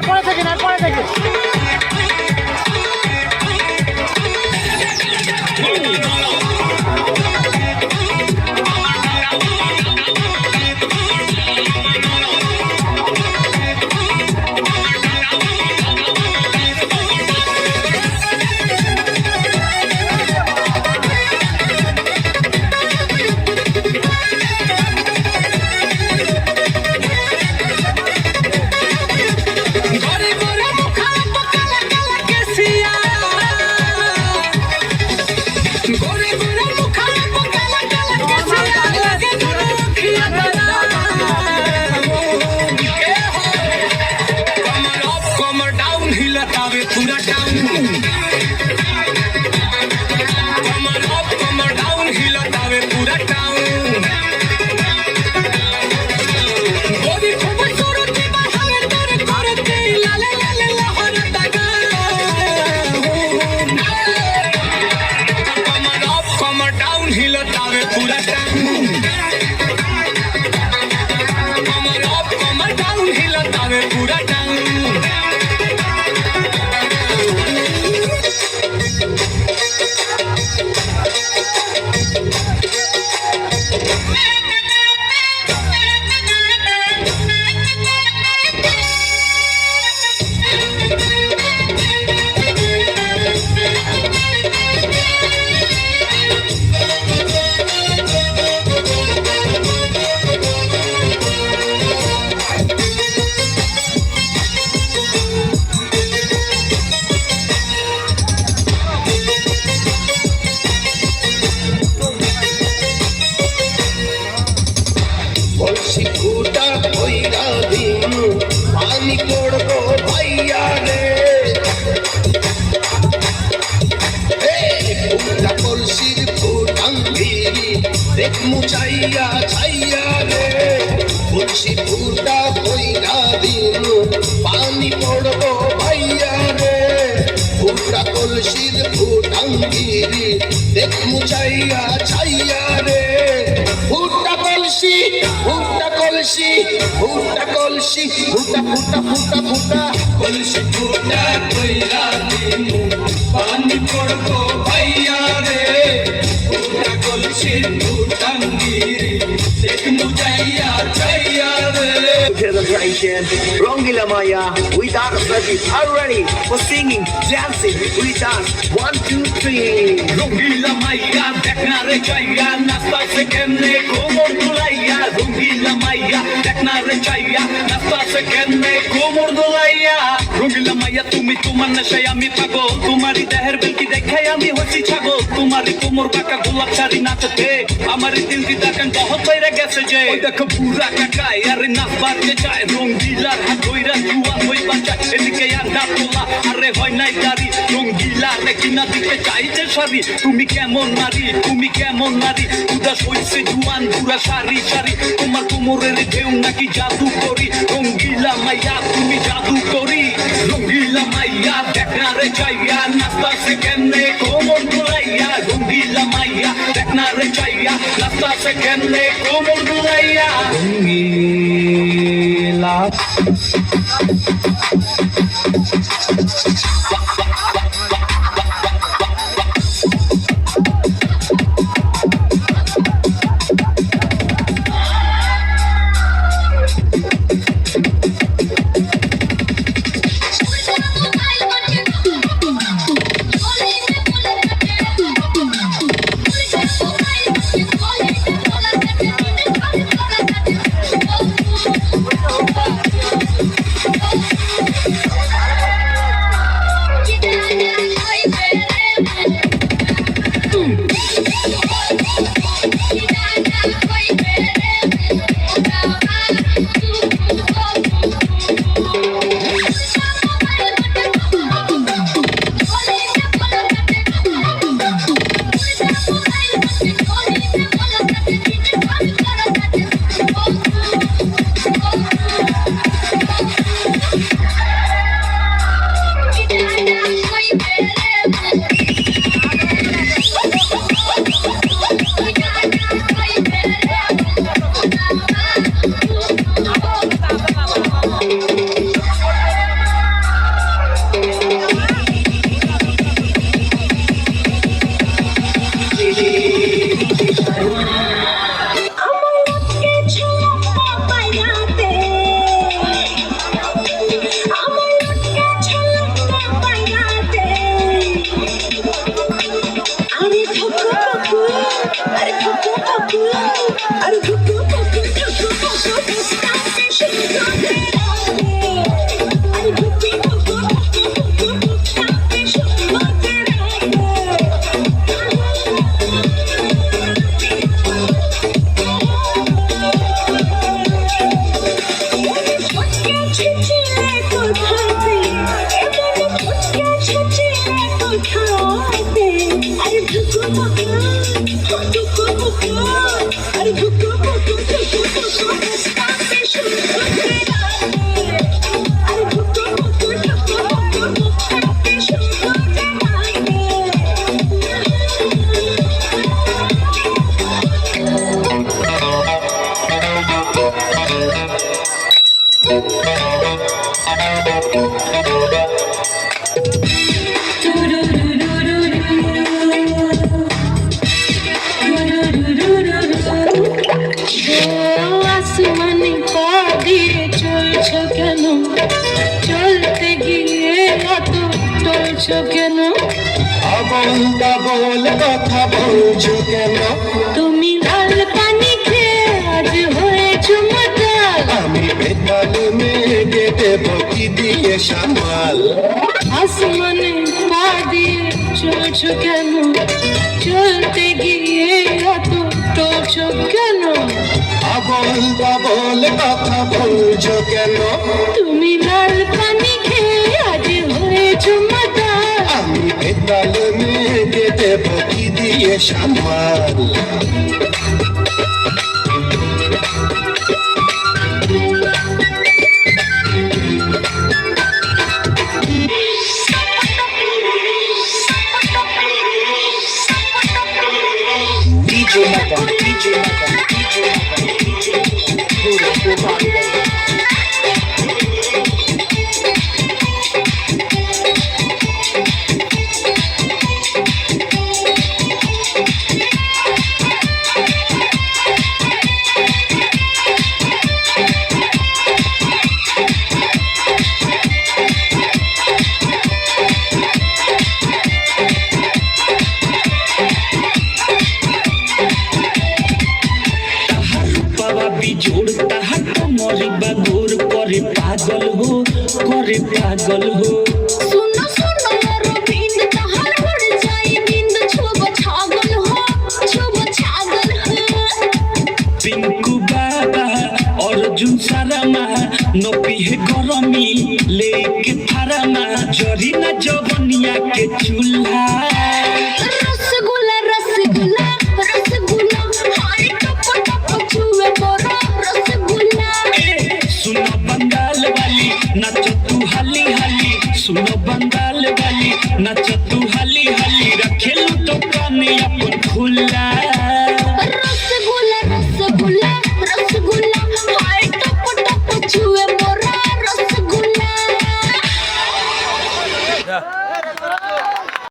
পরে থেকে না পরে থেকে पूरा टाउन कमर अप कमर डाउन हिलतावे पूरा टाउन बॉडी खूब सुरती बहावे तोरे करते लाले लाले लहर तगा कमर अप कमर डाउन हिलतावे पूरा टाउन कमर अप कमर डाउन हिलतावे पूरा टाउन ফুটা কইরা দিন পানি পড়বো ভাইয়া রে ফুটা কলসির ফুটাঙ্গিরি দেখ মুচাইয়া ছাইয়া রে কলসি ফুটা কইরা দিন পানি পড়বো ভাইয়া রে ফুটা কলসির ফুটাঙ্গিরি দেখ মুচাইয়া ছাইয়া রে ফুটা কলসি ফুটা কলসি ফুটা কলসি ফুটা ফুটা ফুটা ফুটা কলসি ফুটা কইরা দিনু পানি পড়বো ভাইয়া রে ফুটা কলসি ফুটাঙ্গিরি দেখ মুজাইয়া ছাইয়া রে Celebration, Rongila Maya, with our brothers are ready for singing, dancing with us. 1, 2, 3. রঙ্গিলা মাইয়া দেখনা রে চাইয়া নাস্তা সে কেমনে কোমর দুলাইয়া রঙ্গিলা মাইয়া দেখনা রে চাইয়া নাস্তা সে কেমনে কোমর দুলাইয়া রঙ্গিলা মাইয়া তুমি তোমার নেশায় আমি পাগল তোমারই দেহের বেলকি দেখাই আমি হচ্ছি ছাগল তোমারই কোমর বাঁকা গোলাপ শাড়ি নাচতে আমারই দিল কি দেখেন বহুত বাইরে গেছে যে ওই দেখো পুরা কাকাই আরে নাচবার যে চায় রঙ্গিলার হাত ধইরা জুয়ান হই বাঁচায় এদিকে আন্ডা তোলা আরে হয় নাই দাড়ি রঙ্গিলা রে কিনা দিতে চাই যে শাড়ি তুমি কেমন নারী উদাস হইছে জুয়ান পুরা সারি সারি তোমার কোমরের ঢেউ নাকি জাদু করি রঙ্গিলা মাইয়া তুমি জাদু করি রঙ্গিলা মাইয়া দেখনা রে চাইয়া নাস্তা সে কেমনে কোমর দুলাইয়া রঙ্গিলা মাইয়া দেখনা রে চাইয়া নাস্তা সে কেমনে কোমর দুলাইয়া রঙ্গিলা আসমানি পা দিয়ে চলছো কেন, চলতে গিয়ে এত টলছো কেন, আবল তাবল কথা বলছো কেন? তুমি লাল পানি খেয়ে আজ হয়েছো মাতাল, আমি বেতাল মেঘে দেব কি দিয়ে সামাল? আসমানে পা দিয়ে চলছো কেন, চলতে গিয়ে এত টলছো কেন, আবল তাবল কথা বলছো কেন? তুমি লাল পানি খেয়ে আজ হয়েছো মাতাল, আমি বেতাল মেঘে দেব কি দিয়ে সামাল? DJ Makan, DJ Makan, DJ Makan, DJ Makan. जोड़ता है कमरी बगोर करे पागल हो, करे पागल हो। सुनो सुनो रविंद तहार उड़ जाए नींद, छुब छागल हो, छुब छागल हो। पिंकू बाबा अर्जुन शर्मा न पिहे गरमी लेके फारमा, जरी न जवनिया के चूल्हा। रसगुल्ला रसगुल्ला रसगुल्ला, हाय टप टप छुए तोरा रसगुल्ला। सुनो बंगाल वाली नाच तू हाली हाली, सुनो बंगाल वाली नाच तू हाली हाली, रखेलू तो कान अपन खुला।